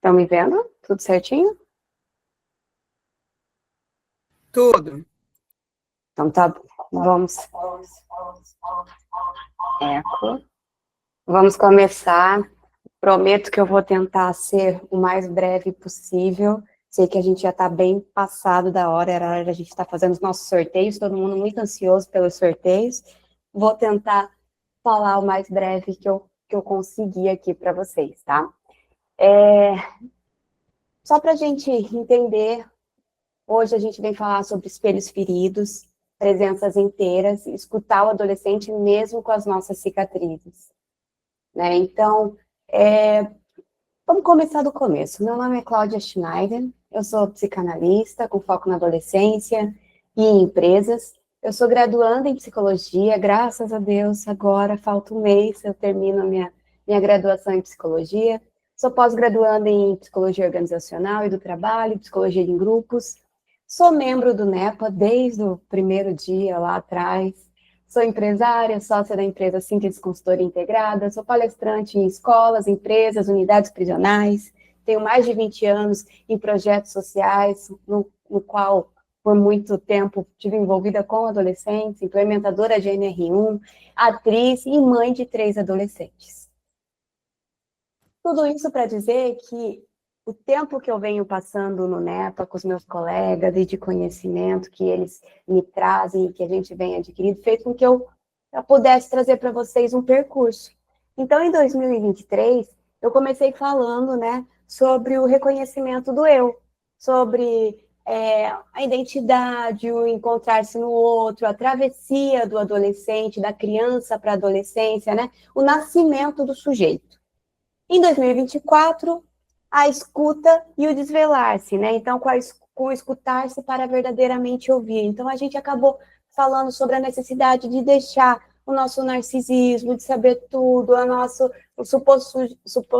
Estão me vendo? Tudo certinho? Tudo. Então tá bom. Eco. Vamos começar. Prometo que eu vou tentar ser o mais breve possível. Sei que a gente já está bem passado da hora, era hora da gente estar fazendo os nossos sorteios, todo mundo muito ansioso pelos sorteios. Vou tentar falar o mais breve que eu conseguir aqui para vocês, tá? Só para a gente entender, hoje a gente vem falar sobre espelhos feridos, presenças inteiras, escutar o adolescente mesmo com as nossas cicatrizes, né? Então, vamos começar do começo. Meu nome é Cláudia Schneider, eu sou psicanalista com foco na adolescência e em empresas. Eu sou graduanda em psicologia, graças a Deus, agora falta um mês, eu termino a minha graduação em psicologia. Sou pós-graduanda em psicologia organizacional e do trabalho, psicologia em grupos. Sou membro do NEPA desde o primeiro dia lá atrás. Sou empresária, sócia da empresa Síntese Consultoria Integrada, sou palestrante em escolas, empresas, unidades prisionais, tenho mais de 20 anos em projetos sociais, no qual, por muito tempo, estive envolvida com adolescentes, implementadora de NR1, atriz e mãe de 3 adolescentes. Tudo isso para dizer que o tempo que eu venho passando no NEPA com os meus colegas e de conhecimento que eles me trazem e que a gente vem adquirindo, fez com que eu pudesse trazer para vocês um percurso. Então, em 2023, eu comecei falando, né, sobre o reconhecimento do eu, sobre a identidade, o encontrar-se no outro, a travessia do adolescente, da criança para a adolescência, né, o nascimento do sujeito. Em 2024, a escuta e o desvelar-se, né? Então, com o escutar-se para verdadeiramente ouvir. Então, a gente acabou falando sobre a necessidade de deixar o nosso narcisismo, de saber tudo, o suposto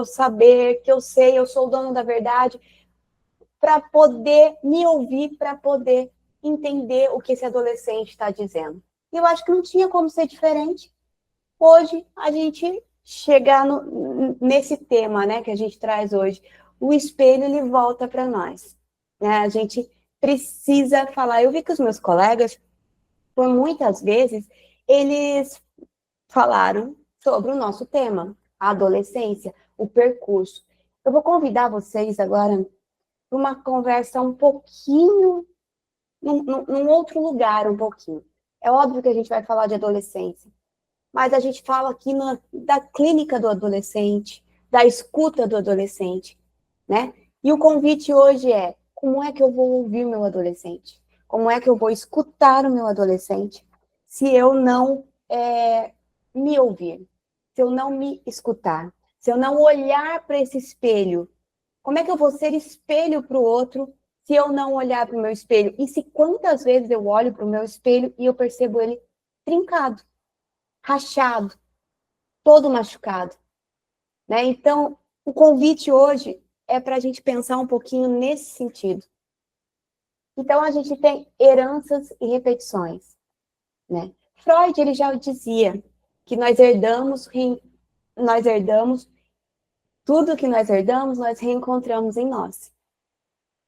saber, que eu sei, eu sou o dono da verdade, para poder me ouvir, para poder entender o que esse adolescente está dizendo. E eu acho que não tinha como ser diferente. Hoje, a gente chegar nesse tema, né, que a gente traz hoje, o espelho, ele volta para nós, né, a gente precisa falar. Eu vi que os meus colegas, por muitas vezes, eles falaram sobre o nosso tema, a adolescência, o percurso. Eu vou convidar vocês agora para uma conversa um pouquinho, num outro lugar um pouquinho. É óbvio que a gente vai falar de adolescência, mas a gente fala aqui da clínica do adolescente, da escuta do adolescente, né? E o convite hoje é: como é que eu vou ouvir meu adolescente? Como é que eu vou escutar o meu adolescente se eu não me ouvir, se eu não me escutar, se eu não olhar para esse espelho? Como é que eu vou ser espelho para o outro se eu não olhar para o meu espelho? E se quantas vezes eu olho para o meu espelho e eu percebo ele trincado, rachado, todo machucado, né? Então, o convite hoje é para a gente pensar um pouquinho nesse sentido. Então, a gente tem heranças e repetições, né? Freud, ele já dizia que nós herdamos tudo que nós herdamos, nós reencontramos em nós,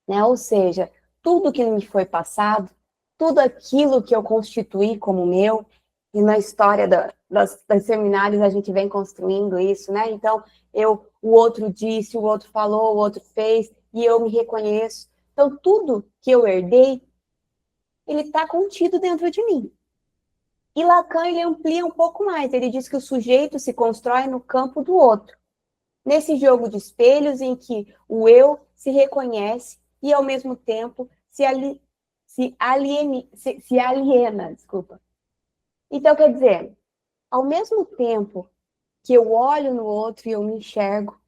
né? Ou seja, tudo que me foi passado, tudo aquilo que eu constituí como meu, e na história das seminários a gente vem construindo isso, né? Então, o outro disse, o outro falou, o outro fez, e eu me reconheço. Então, tudo que eu herdei, ele está contido dentro de mim. E Lacan, ele amplia um pouco mais, ele diz que o sujeito se constrói no campo do outro, nesse jogo de espelhos em que o eu se reconhece e, ao mesmo tempo, se aliena, desculpa. Então, quer dizer, ao mesmo tempo que eu olho no outro e eu me enxergo,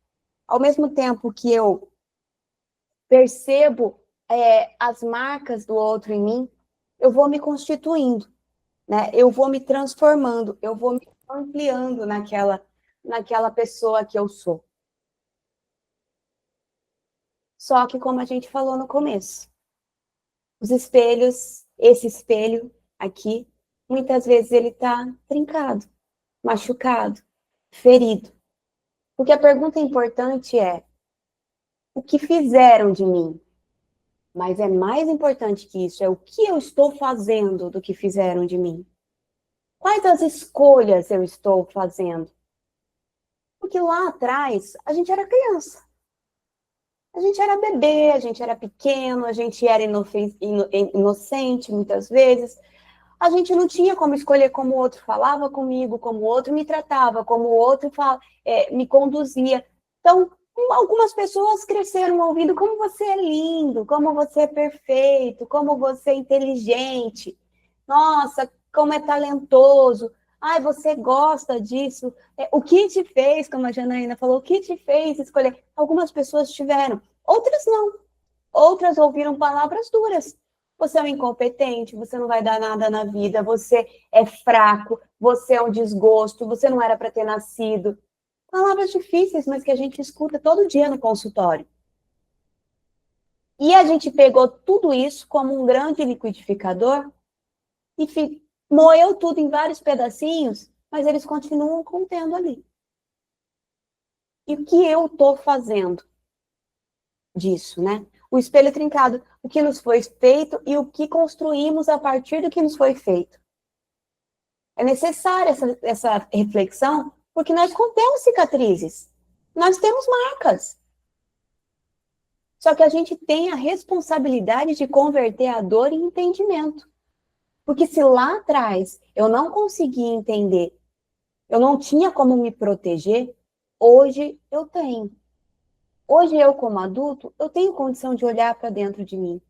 ao mesmo tempo que eu percebo as marcas do outro em mim, eu vou me constituindo, né? Eu vou me transformando, eu vou me ampliando naquela pessoa que eu sou. Só que, como a gente falou no começo, os espelhos, esse espelho aqui, muitas vezes ele está trincado, machucado, ferido. Porque a pergunta importante é: o que fizeram de mim. Mas é mais importante que isso, é o que eu estou fazendo do que fizeram de mim. Quais as escolhas eu estou fazendo? Porque lá atrás, a gente era criança. A gente era bebê, a gente era pequeno, a gente era inocente muitas vezes. A gente não tinha como escolher como o outro falava comigo, como o outro me tratava, como o outro me conduzia. Então, algumas pessoas cresceram ouvindo como você é lindo, como você é perfeito, como você é inteligente. Nossa, como é talentoso. Ai, você gosta disso. O que te fez, como a Janaína falou, o que te fez escolher? Algumas pessoas tiveram, outras não. Outras ouviram palavras duras. Você é um incompetente, você não vai dar nada na vida, você é fraco, você é um desgosto, você não era para ter nascido. Palavras difíceis, mas que a gente escuta todo dia no consultório. E a gente pegou tudo isso como um grande liquidificador e moeu tudo em vários pedacinhos, mas eles continuam contendo ali. E o que eu estou fazendo disso, né? O espelho trincado, o que nos foi feito e o que construímos a partir do que nos foi feito. É necessária essa reflexão, porque nós contemos cicatrizes, nós temos marcas. Só que a gente tem a responsabilidade de converter a dor em entendimento. Porque se lá atrás eu não consegui entender, eu não tinha como me proteger, hoje eu tenho. Hoje eu, como adulto, eu tenho condição de olhar para dentro de mim,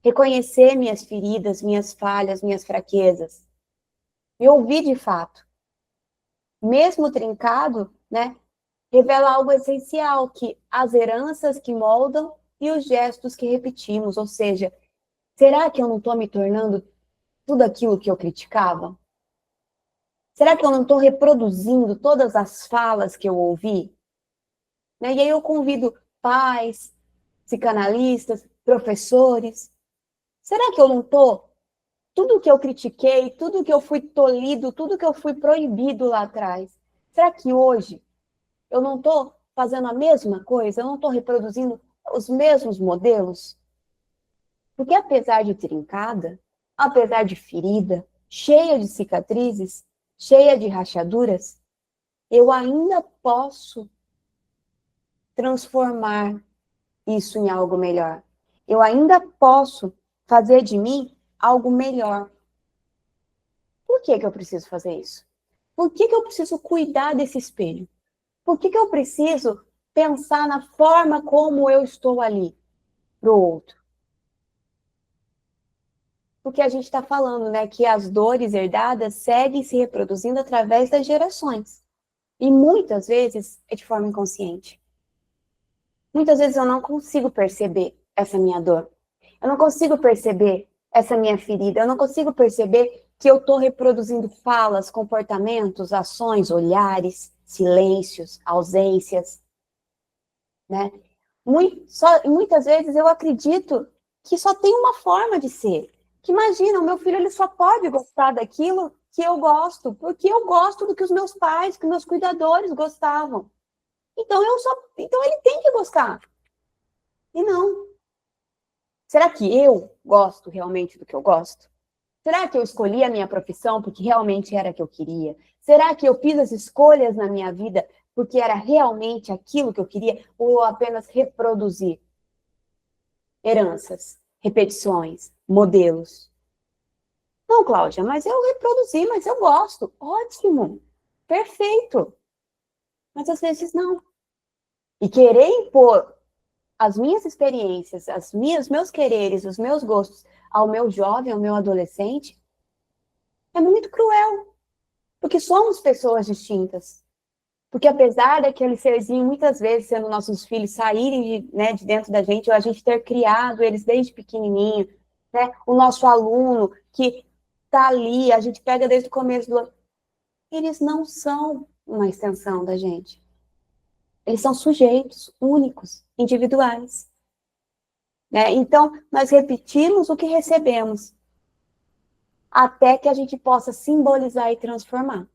reconhecer minhas feridas, minhas falhas, minhas fraquezas, e ouvir de fato. Mesmo trincado, né, revela algo essencial, que as heranças que moldam e os gestos que repetimos, ou seja, será que eu não estou me tornando tudo aquilo que eu criticava? Será que eu não estou reproduzindo todas as falas que eu ouvi? Né? E aí eu convido pais, psicanalistas, professores. Será que eu não estou? Tudo que eu critiquei, tudo que eu fui tolhido, tudo que eu fui proibido lá atrás, será que hoje eu não estou fazendo a mesma coisa? Eu não estou reproduzindo os mesmos modelos? Porque apesar de trincada, apesar de ferida, cheia de cicatrizes, cheia de rachaduras, eu ainda posso transformar isso em algo melhor. Eu ainda posso fazer de mim algo melhor. Por que que eu preciso fazer isso? Por que que eu preciso cuidar desse espelho? Por que que eu preciso pensar na forma como eu estou ali para o outro? Porque a gente está falando, né, que as dores herdadas seguem se reproduzindo através das gerações. E muitas vezes é de forma inconsciente. Muitas vezes eu não consigo perceber essa minha dor. Eu não consigo perceber essa minha ferida. Eu não consigo perceber que eu estou reproduzindo falas, comportamentos, ações, olhares, silêncios, ausências, né? Muitas vezes eu acredito que só tem uma forma de ser. Que imagina, o meu filho ele só pode gostar daquilo que eu gosto, porque eu gosto do que os meus pais, que meus cuidadores gostavam. Então ele tem que gostar. E não. Será que eu gosto realmente do que eu gosto? Será que eu escolhi a minha profissão porque realmente era a que eu queria? Será que eu fiz as escolhas na minha vida porque era realmente aquilo que eu queria? Ou eu apenas reproduzir heranças, repetições, modelos? Não, Cláudia, mas eu reproduzi, mas eu gosto. Ótimo, perfeito. Mas às vezes não. E querer impor as minhas experiências, meus quereres, os meus gostos ao meu jovem, ao meu adolescente, é muito cruel, porque somos pessoas distintas. Porque apesar daquele serzinho, muitas vezes, sendo nossos filhos, saírem de dentro da gente, ou a gente ter criado eles desde pequenininho, né? O nosso aluno que está ali, a gente pega desde o começo do ano, eles não são uma extensão da gente. Eles são sujeitos únicos, individuais. Né? Então, nós repetimos o que recebemos, até que a gente possa simbolizar e transformar.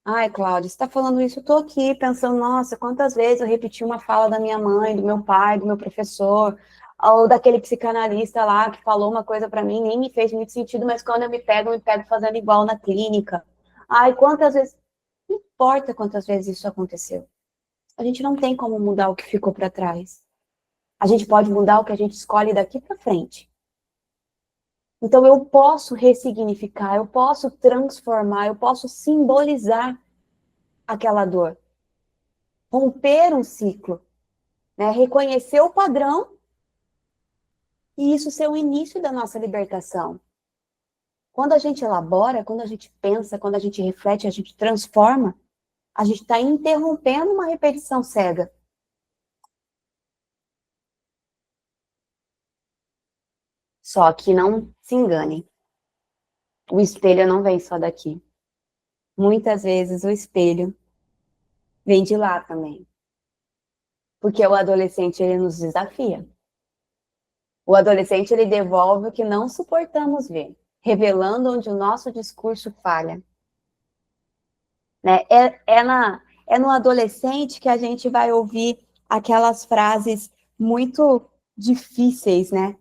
Ai, Cláudia, você está falando isso, eu estou aqui pensando, nossa, quantas vezes eu repeti uma fala da minha mãe, do meu pai, do meu professor, ou daquele psicanalista lá que falou uma coisa para mim, nem me fez muito sentido, mas quando eu me pego fazendo igual na clínica. Ai, quantas vezes, não importa quantas vezes isso aconteceu. A gente não tem como mudar o que ficou para trás. A gente pode mudar o que a gente escolhe daqui para frente. Então, eu posso ressignificar, eu posso transformar, eu posso simbolizar aquela dor. Romper um ciclo, né? Reconhecer o padrão e isso ser o início da nossa libertação. Quando a gente elabora, quando a gente pensa, quando a gente reflete, a gente transforma, a gente está interrompendo uma repetição cega. Só que não se engane. O espelho não vem só daqui. Muitas vezes o espelho vem de lá também. Porque o adolescente, ele nos desafia. O adolescente, ele devolve o que não suportamos ver, revelando onde o nosso discurso falha. Né? É no adolescente que a gente vai ouvir aquelas frases muito difíceis, né?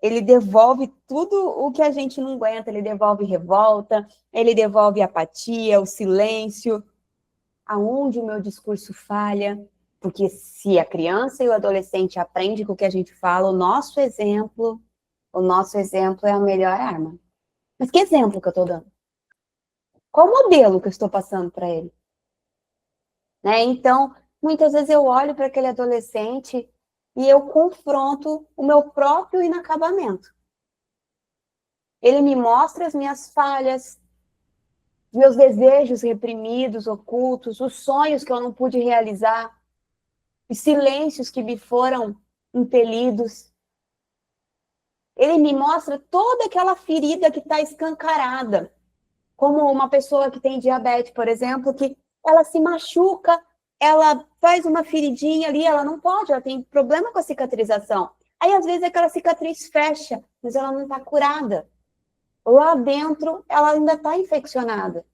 Ele devolve tudo o que a gente não aguenta, ele devolve revolta, ele devolve apatia, o silêncio, aonde o meu discurso falha, porque se a criança e o adolescente aprendem com o que a gente fala, o nosso exemplo é a melhor arma. Mas que exemplo que eu estou dando? Qual modelo que eu estou passando para ele? Né? Então, muitas vezes eu olho para aquele adolescente e eu confronto o meu próprio inacabamento. Ele me mostra as minhas falhas, meus desejos reprimidos, ocultos, os sonhos que eu não pude realizar, os silêncios que me foram impelidos. Ele me mostra toda aquela ferida que está escancarada, como uma pessoa que tem diabetes, por exemplo, que ela se machuca, ela faz uma feridinha ali, ela não pode, ela tem problema com a cicatrização. Aí, às vezes, aquela cicatriz fecha, mas ela não está curada. Lá dentro, ela ainda está infeccionada.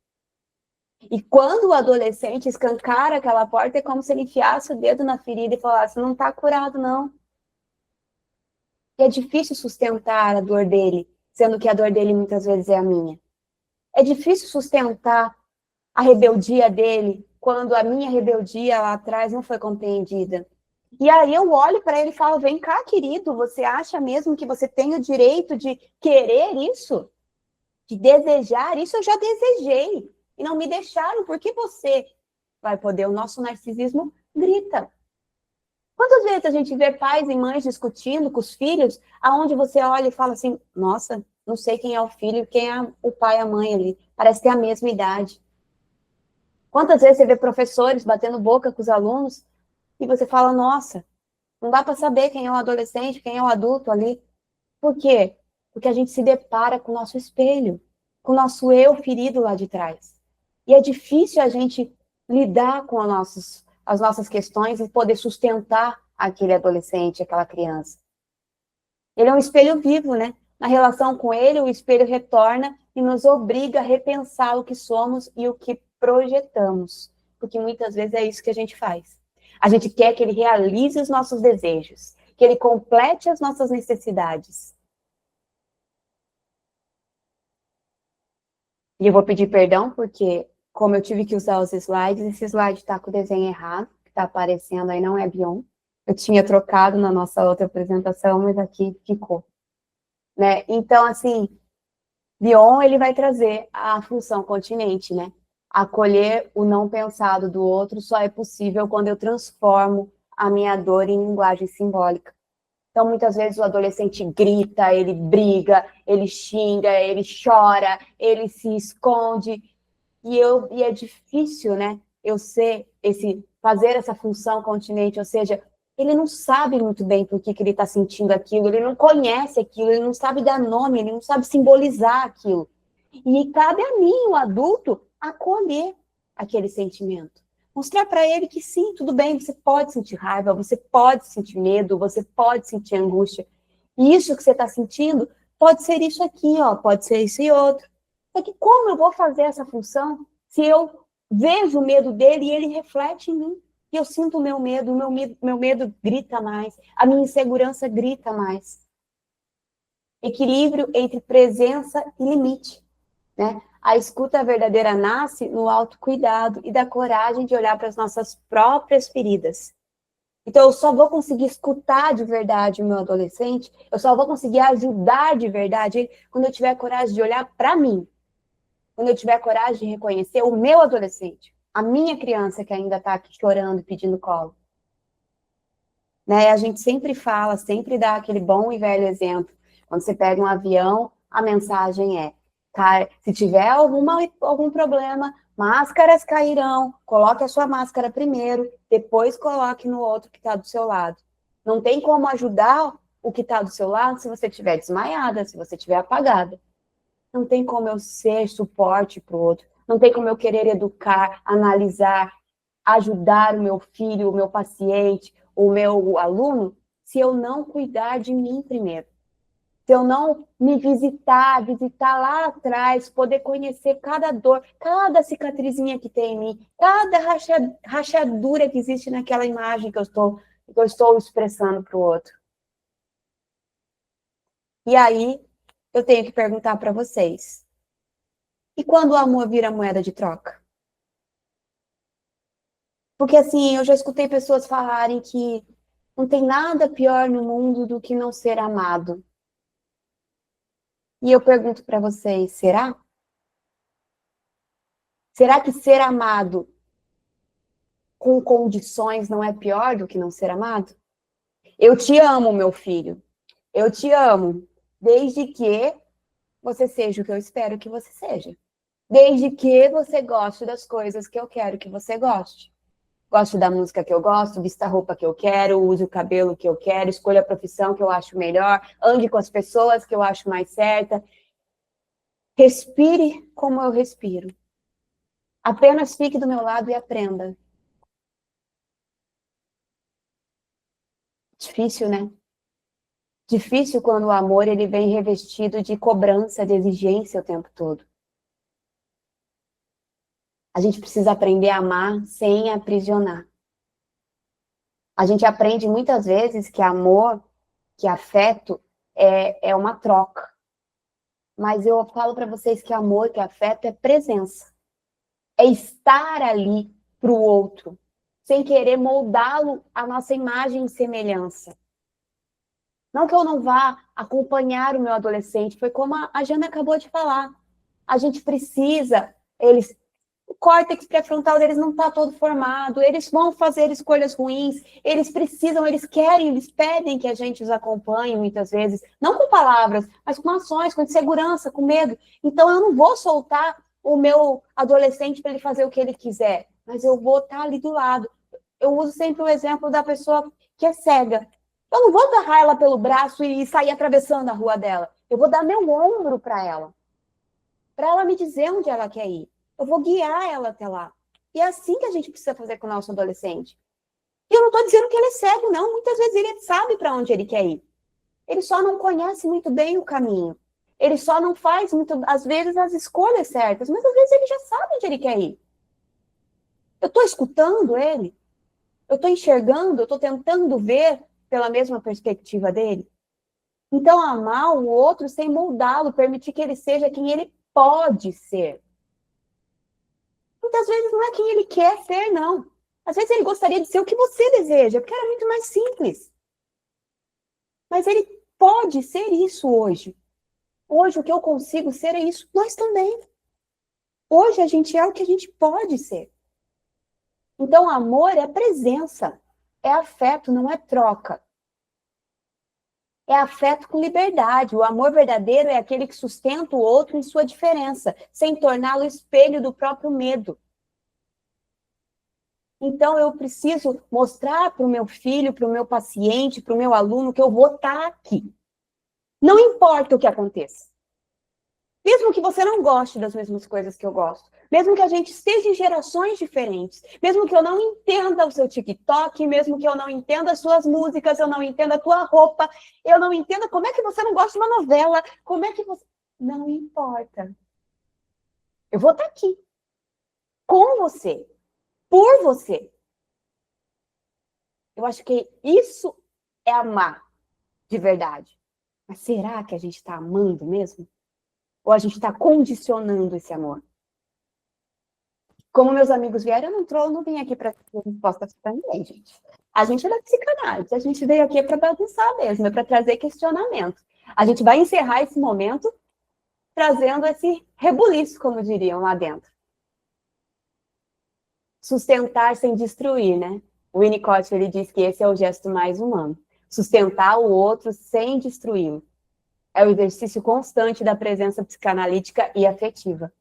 E quando o adolescente escancara aquela porta, é como se ele enfiasse o dedo na ferida e falasse, não está curado, não. E é difícil sustentar a dor dele, sendo que a dor dele muitas vezes é a minha. É difícil sustentar a rebeldia dele, quando a minha rebeldia lá atrás não foi compreendida. E aí eu olho para ele e falo, vem cá, querido, você acha mesmo que você tem o direito de querer isso? De desejar isso? Eu já desejei. E não me deixaram, por que você vai poder? O nosso narcisismo grita. Quantas vezes a gente vê pais e mães discutindo com os filhos, aonde você olha e fala assim, nossa, não sei quem é o filho e quem é o pai e a mãe ali. Parece ter a mesma idade. Quantas vezes você vê professores batendo boca com os alunos e você fala, nossa, não dá para saber quem é o adolescente, quem é o adulto ali. Por quê? Porque a gente se depara com o nosso espelho, com o nosso eu ferido lá de trás. E é difícil a gente lidar com as nossas questões e poder sustentar aquele adolescente, aquela criança. Ele é um espelho vivo, né? Na relação com ele, o espelho retorna e nos obriga a repensar o que somos e o que projetamos. Porque muitas vezes é isso que a gente faz. A gente quer que ele realize os nossos desejos, que ele complete as nossas necessidades. E eu vou pedir perdão, porque como eu tive que usar os slides, esse slide está com o desenho errado, que está aparecendo aí não é Bion. Eu tinha trocado na nossa outra apresentação, mas aqui ficou. Né? Então, assim, Bion, ele vai trazer a função continente, né? Acolher o não pensado do outro só é possível quando eu transformo a minha dor em linguagem simbólica. Então, muitas vezes o adolescente grita, ele briga, ele xinga, ele chora, ele se esconde. E é difícil, né? Fazer essa função continente, ou seja, ele não sabe muito bem por que ele está sentindo aquilo, ele não conhece aquilo, ele não sabe dar nome, ele não sabe simbolizar aquilo. E cabe a mim, o adulto, acolher aquele sentimento. Mostrar para ele que sim, tudo bem, você pode sentir raiva, você pode sentir medo, você pode sentir angústia. E isso que você está sentindo pode ser isso aqui, ó, pode ser isso e outro. Só que como eu vou fazer essa função se eu vejo o medo dele e ele reflete em mim. E eu sinto o meu medo grita mais, a minha insegurança grita mais. Equilíbrio entre presença e limite, né? A escuta verdadeira nasce no autocuidado e da coragem de olhar para as nossas próprias feridas. Então, eu só vou conseguir escutar de verdade o meu adolescente, eu só vou conseguir ajudar de verdade quando eu tiver coragem de olhar para mim, quando eu tiver coragem de reconhecer o meu adolescente, a minha criança que ainda está aqui chorando, pedindo colo. Né? A gente sempre fala, sempre dá aquele bom e velho exemplo. Quando você pega um avião, a mensagem é: cara, se tiver algum problema, máscaras cairão, coloque a sua máscara primeiro, depois coloque no outro que está do seu lado. Não tem como ajudar o que está do seu lado se você estiver desmaiada, se você estiver apagada. Não tem como eu ser suporte para o outro. Não tem como eu querer educar, analisar, ajudar o meu filho, o meu paciente, o meu aluno, se eu não cuidar de mim primeiro. Se eu não me visitar lá atrás, poder conhecer cada dor, cada cicatrizinha que tem em mim, cada rachadura que existe naquela imagem que eu estou expressando para o outro. E aí, eu tenho que perguntar para vocês: e quando o amor vira moeda de troca? Porque, assim, eu já escutei pessoas falarem que não tem nada pior no mundo do que não ser amado. E eu pergunto para vocês, será? Será que ser amado com condições não é pior do que não ser amado? Eu te amo, meu filho. Eu te amo, desde que você seja o que eu espero que você seja. Desde que você goste das coisas que eu quero que você goste. Goste da música que eu gosto, vista a roupa que eu quero, use o cabelo que eu quero, escolha a profissão que eu acho melhor, ande com as pessoas que eu acho mais certa. Respire como eu respiro. Apenas fique do meu lado e aprenda. Difícil, né? Difícil quando o amor ele vem revestido de cobrança, de exigência o tempo todo. A gente precisa aprender a amar sem aprisionar. A gente aprende muitas vezes que amor, que afeto é uma troca. Mas eu falo para vocês que amor, que afeto é presença. É estar ali para o outro, sem querer moldá-lo à nossa imagem e semelhança. Não que eu não vá acompanhar o meu adolescente, foi como a Jana acabou de falar. A gente precisa, o córtex pré-frontal deles não está todo formado, eles vão fazer escolhas ruins, eles precisam, eles querem, eles pedem que a gente os acompanhe muitas vezes, não com palavras, mas com ações, com insegurança, com medo. Então eu não vou soltar o meu adolescente para ele fazer o que ele quiser, mas eu vou estar ali do lado. Eu uso sempre o exemplo da pessoa que é cega. Eu não vou agarrar ela pelo braço e sair atravessando a rua dela. Eu vou dar meu ombro para ela me dizer onde ela quer ir. Eu vou guiar ela até lá. E é assim que a gente precisa fazer com o nosso adolescente. E eu não estou dizendo que ele é cego, não. Muitas vezes ele sabe para onde ele quer ir. Ele só não conhece muito bem o caminho. Ele só não faz, às vezes, as escolhas certas. Mas às vezes ele já sabe onde ele quer ir. Eu estou escutando ele. Eu estou enxergando, eu estou tentando ver pela mesma perspectiva dele. Então, amar o outro sem moldá-lo, permitir que ele seja quem ele pode ser. Muitas vezes não é quem ele quer ser, não. Às vezes ele gostaria de ser o que você deseja, porque era muito mais simples. Mas ele pode ser isso hoje. Hoje o que eu consigo ser é isso. Nós também. Hoje a gente é o que a gente pode ser. Então, amor é presença. É afeto, não é troca. É afeto com liberdade. O amor verdadeiro é aquele que sustenta o outro em sua diferença, sem torná-lo espelho do próprio medo. Então, eu preciso mostrar para o meu filho, para o meu paciente, para o meu aluno, que eu vou estar aqui. Não importa o que aconteça. Mesmo que você não goste das mesmas coisas que eu gosto. Mesmo que a gente esteja em gerações diferentes. Mesmo que eu não entenda o seu TikTok. Mesmo que eu não entenda as suas músicas. Eu não entenda a tua roupa. Eu não entenda como é que você não gosta de uma novela. Como é que você... Não importa. Eu vou estar aqui. com você, por você. Eu acho que isso é amar de verdade. Mas será que a gente está amando mesmo? Ou a gente está condicionando esse amor? Como meus amigos vieram, eu não vim aqui para ter resposta para ninguém, gente. A gente é da psicanálise, a gente veio aqui para bagunçar mesmo, é para trazer questionamento. A gente vai encerrar esse momento trazendo esse rebuliço, como diriam lá dentro. Sustentar sem destruir, né? O Winnicott, ele diz que esse é o gesto mais humano. Sustentar o outro sem destruí-lo. É o exercício constante da presença psicanalítica e afetiva,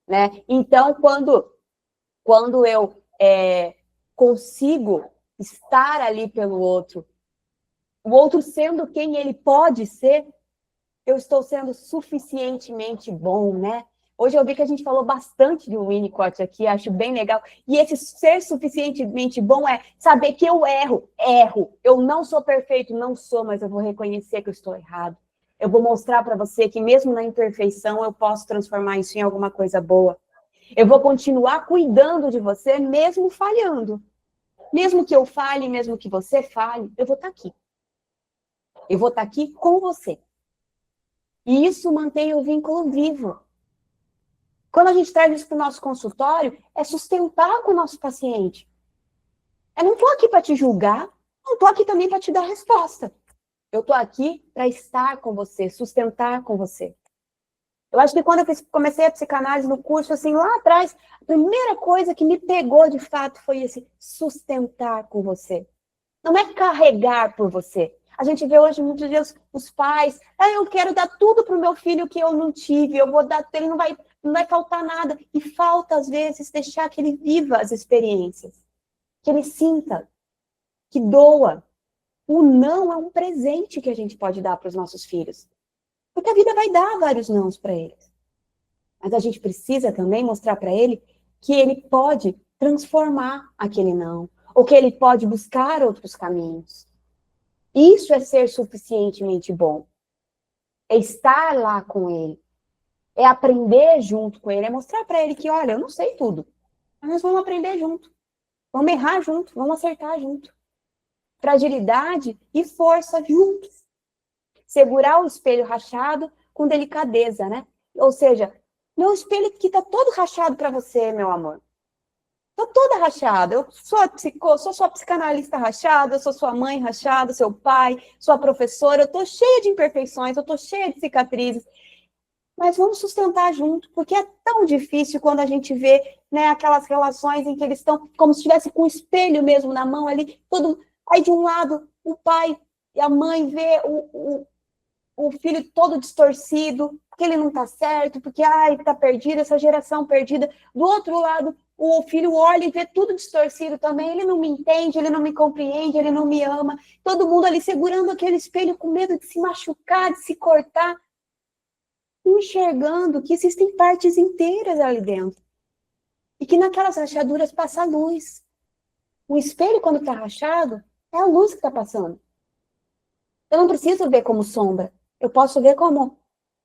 né? Então, quando eu consigo estar ali pelo outro, o outro sendo quem ele pode ser, eu estou sendo suficientemente bom, né? Hoje eu vi que a gente falou bastante de Winnicott aqui, acho bem legal. E esse ser suficientemente bom é saber que eu erro. Eu não sou perfeito, não sou, mas eu vou reconhecer que eu estou errado. Eu vou mostrar para você que mesmo na imperfeição eu posso transformar isso em alguma coisa boa. Eu vou continuar cuidando de você mesmo falhando. Mesmo que eu falhe, mesmo que você falhe, eu vou estar aqui. Eu vou estar aqui com você. E isso mantém o vínculo vivo. Quando a gente traz isso para o nosso consultório, é sustentar com o nosso paciente. Eu não estou aqui para te julgar, não estou aqui também para te dar resposta. Eu estou aqui para estar com você, sustentar com você. Eu acho que quando eu comecei a psicanálise no curso, assim, lá atrás, a primeira coisa que me pegou de fato foi esse sustentar com você. Não é carregar por você. A gente vê hoje muitos dias os pais, eu quero dar tudo para o meu filho que eu não tive, eu vou dar, ele não vai faltar nada. E falta, às vezes, deixar que ele viva as experiências, que ele sinta, que doa. O não é um presente que a gente pode dar para os nossos filhos. Porque a vida vai dar vários nãos para eles. Mas a gente precisa também mostrar para ele que ele pode transformar aquele não, ou que ele pode buscar outros caminhos. Isso é ser suficientemente bom. É estar lá com ele. É aprender junto com ele. É mostrar para ele que, olha, eu não sei tudo. Mas nós vamos aprender junto. Vamos errar junto. Vamos acertar junto. Fragilidade e força juntos. Segurar o espelho rachado com delicadeza, né? Ou seja, meu espelho aqui está todo rachado para você, meu amor. Estou toda rachada. Eu sou sua psicanalista rachada, eu sou sua mãe rachada, seu pai, sua professora. Eu estou cheia de imperfeições, eu estou cheia de cicatrizes. Mas vamos sustentar junto, porque é tão difícil quando a gente vê, né, aquelas relações em que eles estão como se estivesse com um espelho mesmo na mão ali. Aí de um lado o pai e a mãe vê o filho todo distorcido, que ele não está certo, porque está perdido, essa geração perdida. Do outro lado, o filho olha e vê tudo distorcido também, ele não me entende, ele não me compreende, ele não me ama. Todo mundo ali segurando aquele espelho com medo de se machucar, de se cortar, enxergando que existem partes inteiras ali dentro. E que naquelas rachaduras passa a luz. O espelho, quando está rachado, é a luz que está passando. Eu não preciso ver como sombra. Eu posso ver como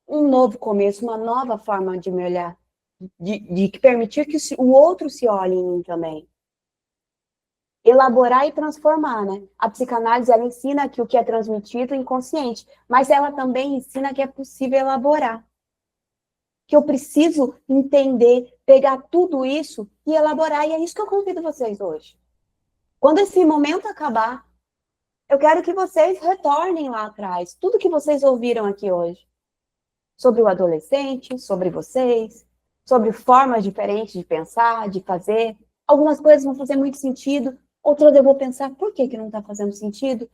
um novo começo, uma nova forma de me olhar. De permitir que o outro se olhe em mim também. Elaborar e transformar, né? A psicanálise, ela ensina que o que é transmitido é inconsciente, mas ela também ensina que é possível elaborar. Que eu preciso entender, pegar tudo isso e elaborar, e é isso que eu convido vocês hoje. Quando esse momento acabar, eu quero que vocês retornem lá atrás, tudo que vocês ouviram aqui hoje, sobre o adolescente, sobre vocês, sobre formas diferentes de pensar, de fazer. Algumas coisas vão fazer muito sentido, outras eu vou pensar, por que não está fazendo sentido?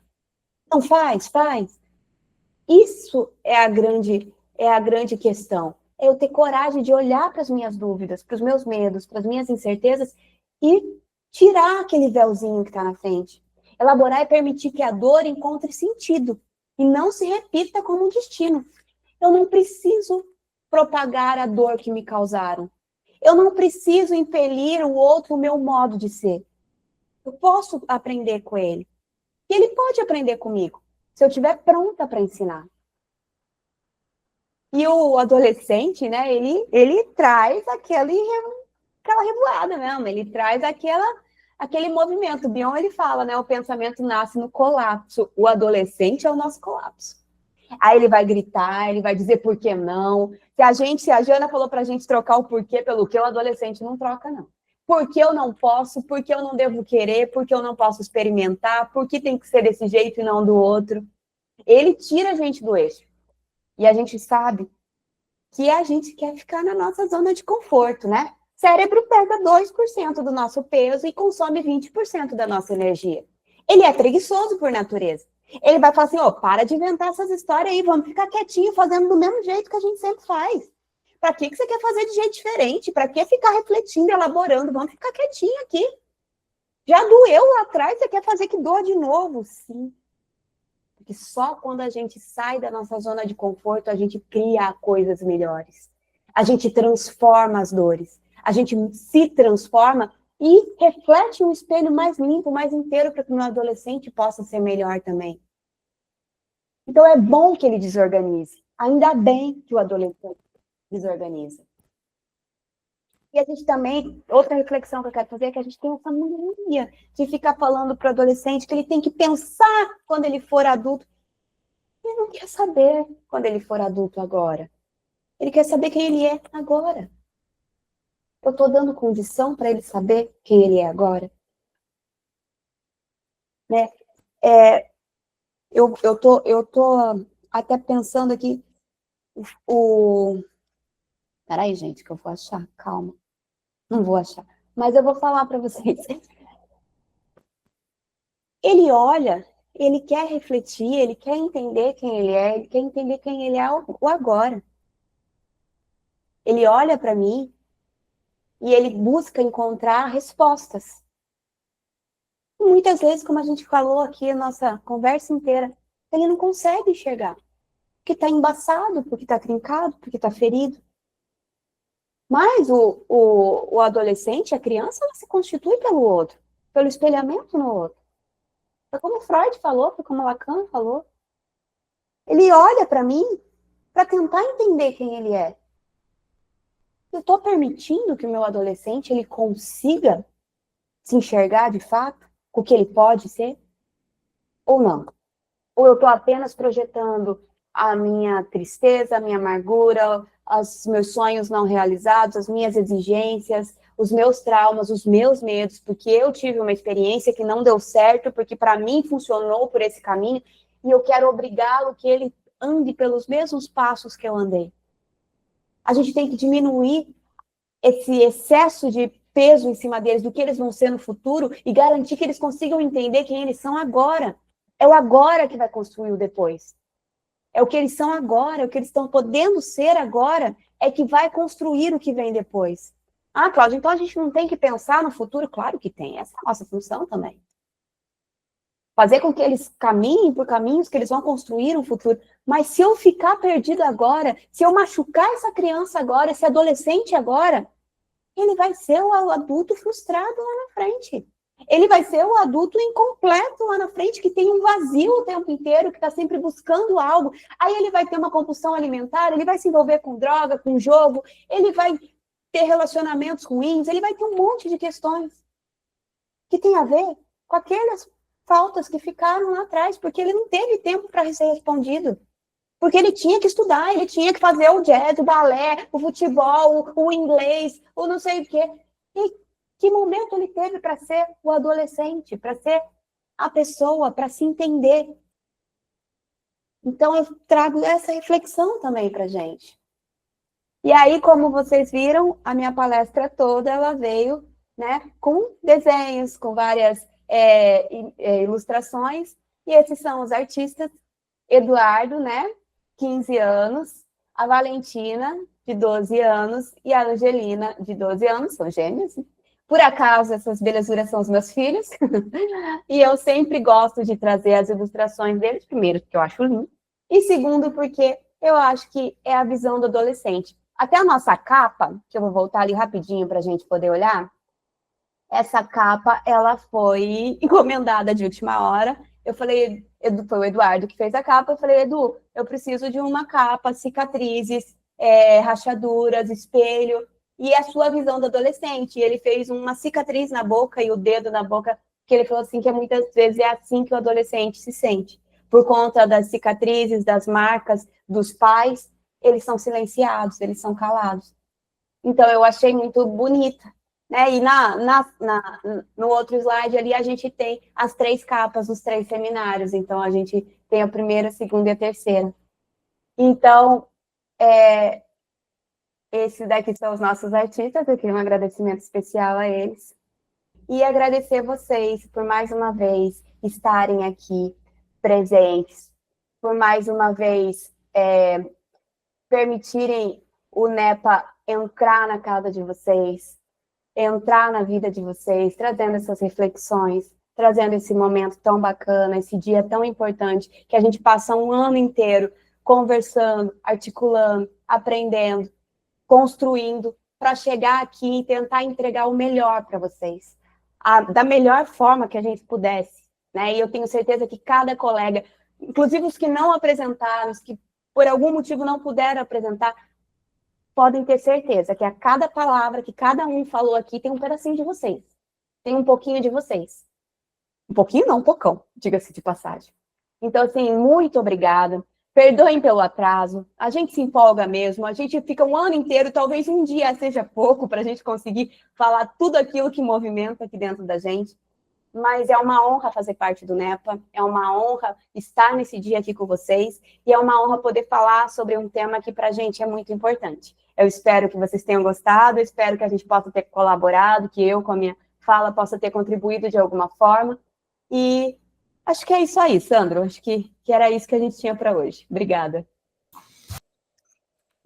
Não faz, faz. Isso é a grande questão. É eu ter coragem de olhar para as minhas dúvidas, para os meus medos, para as minhas incertezas e tirar aquele véuzinho que está na frente. Elaborar e permitir que a dor encontre sentido e não se repita como um destino. Eu não preciso propagar a dor que me causaram. Eu não preciso impelir o outro o meu modo de ser. Eu posso aprender com ele. E ele pode aprender comigo, se eu estiver pronta para ensinar. E o adolescente, né, ele traz aquela revoada mesmo, ele traz aquele movimento. O Bion, ele fala, né, o pensamento nasce no colapso, o adolescente é o nosso colapso. Aí ele vai gritar, ele vai dizer por que não. Se a Jana falou pra gente trocar o porquê pelo que, o adolescente não troca, não. Por que eu não posso? Por que eu não devo querer? Por que eu não posso experimentar? Por que tem que ser desse jeito e não do outro? Ele tira a gente do eixo. E a gente sabe que a gente quer ficar na nossa zona de conforto, né? Cérebro pega 2% do nosso peso e consome 20% da nossa energia. Ele é preguiçoso por natureza. Ele vai falar assim, para de inventar essas histórias aí, vamos ficar quietinho fazendo do mesmo jeito que a gente sempre faz. Para que você quer fazer de jeito diferente? Para que ficar refletindo, elaborando? Vamos ficar quietinho aqui. Já doeu lá atrás, você quer fazer que doa de novo? Sim. Porque só quando a gente sai da nossa zona de conforto, a gente cria coisas melhores. A gente transforma as dores. A gente se transforma e reflete um espelho mais limpo, mais inteiro, para que o meu adolescente possa ser melhor também. Então é bom que ele desorganize. Ainda bem que o adolescente desorganiza. E a gente também, outra reflexão que eu quero fazer é que a gente tem essa mania de ficar falando para o adolescente que ele tem que pensar quando ele for adulto. Ele não quer saber quando ele for adulto agora. Ele quer saber quem ele é agora. Eu estou dando condição para ele saber quem ele é agora. Né? Eu tô até pensando aqui, Peraí, gente, que eu vou achar, calma. Não vou achar, mas eu vou falar para vocês. Ele olha, ele quer refletir, ele quer entender quem ele quer entender quem ele é o agora. Ele olha para mim e ele busca encontrar respostas. E muitas vezes, como a gente falou aqui a nossa conversa inteira, ele não consegue enxergar. Porque está embaçado, porque está trincado, porque está ferido. Mas o adolescente, a criança, ela se constitui pelo outro, pelo espelhamento no outro. Foi como Freud falou, foi como Lacan falou. Ele olha para mim para tentar entender quem ele é. Eu estou permitindo que o meu adolescente ele consiga se enxergar de fato com o que ele pode ser? Ou não? Ou eu estou apenas projetando a minha tristeza, a minha amargura, os meus sonhos não realizados, as minhas exigências, os meus traumas, os meus medos, porque eu tive uma experiência que não deu certo, porque para mim funcionou por esse caminho, e eu quero obrigá-lo que ele ande pelos mesmos passos que eu andei. A gente tem que diminuir esse excesso de peso em cima deles, do que eles vão ser no futuro, e garantir que eles consigam entender quem eles são agora. É o agora que vai construir o depois. É o que eles são agora, é o que eles estão podendo ser agora, é que vai construir o que vem depois. Ah, Cláudia, então a gente não tem que pensar no futuro? Claro que tem, essa é a nossa função também. Fazer com que eles caminhem por caminhos que eles vão construir um futuro. Mas se eu ficar perdido agora, se eu machucar essa criança agora, esse adolescente agora, ele vai ser o adulto frustrado lá na frente. Ele vai ser o adulto incompleto lá na frente, que tem um vazio o tempo inteiro, que está sempre buscando algo. Aí ele vai ter uma compulsão alimentar, ele vai se envolver com droga, com jogo, ele vai ter relacionamentos ruins, ele vai ter um monte de questões que tem a ver com aquelas faltas que ficaram lá atrás, porque ele não teve tempo para ser respondido. Porque ele tinha que estudar, ele tinha que fazer o jazz, o balé, o futebol, o inglês, o não sei o quê. E que momento ele teve para ser o adolescente, para ser a pessoa, para se entender? Então, eu trago essa reflexão também para a gente. E aí, como vocês viram, a minha palestra toda, ela veio, né, com desenhos, com várias ilustrações, e esses são os artistas. Eduardo, né, 15 anos, a Valentina, de 12 anos, e a Angelina, de 12 anos, são gêmeos. Por acaso, essas belezuras são os meus filhos, e eu sempre gosto de trazer as ilustrações deles, primeiro, porque eu acho lindo, e segundo, porque eu acho que é a visão do adolescente. Até a nossa capa, que eu vou voltar ali rapidinho para a gente poder olhar, essa capa, ela foi encomendada de última hora. Eu falei, foi o Eduardo que fez a capa, eu falei, Edu, eu preciso de uma capa, cicatrizes, rachaduras, espelho. e a sua visão do adolescente. Ele fez uma cicatriz na boca e o dedo na boca, que ele falou assim que muitas vezes é assim que o adolescente se sente. Por conta das cicatrizes, das marcas dos pais, eles são silenciados, eles são calados. Então, eu achei muito bonita. Né? E no outro slide ali, a gente tem as 3 capas dos 3 seminários. Então, a gente tem a primeira, a segunda e a terceira. Então, esses daqui são os nossos artistas, eu queria um agradecimento especial a eles. E agradecer vocês por mais uma vez estarem aqui presentes, por mais uma vez permitirem o NEPA entrar na casa de vocês, entrar na vida de vocês, trazendo essas reflexões, trazendo esse momento tão bacana, esse dia tão importante, que a gente passa um ano inteiro conversando, articulando, aprendendo, construindo, para chegar aqui e tentar entregar o melhor para vocês, da melhor forma que a gente pudesse, né? E eu tenho certeza que cada colega, inclusive os que não apresentaram, os que por algum motivo não puderam apresentar, podem ter certeza que a cada palavra que cada um falou aqui tem um pedacinho de vocês, tem um pouquinho de vocês. Um pouquinho não, um pocão, diga-se de passagem. Então, assim, muito obrigada. Perdoem pelo atraso, a gente se empolga mesmo, a gente fica um ano inteiro, talvez um dia seja pouco para a gente conseguir falar tudo aquilo que movimenta aqui dentro da gente, mas é uma honra fazer parte do NEPA, é uma honra estar nesse dia aqui com vocês, e é uma honra poder falar sobre um tema que para a gente é muito importante. Eu espero que vocês tenham gostado, eu espero que a gente possa ter colaborado, que eu, com a minha fala, possa ter contribuído de alguma forma, e acho que é isso aí, Sandro. Acho que era isso que a gente tinha para hoje. Obrigada.